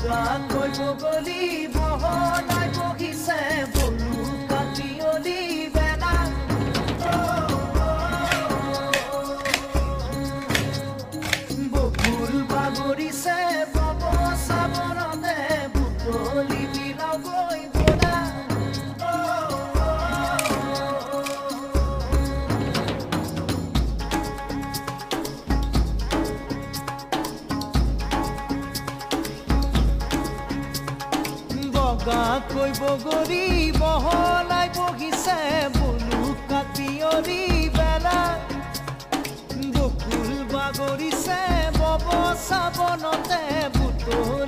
বগাকৈ বগলী বহলাই বহিছে বলু কাটিয়লি বেলা বকুল বাগৰিছে বব চাবনতে বুটলি বিলাগৈ বলা বগাকৈ বগলী বহলাই বহিছে বলু কাটিয়লি বেলা বকুল বাগৰিছে বব চাবনতে বুটলি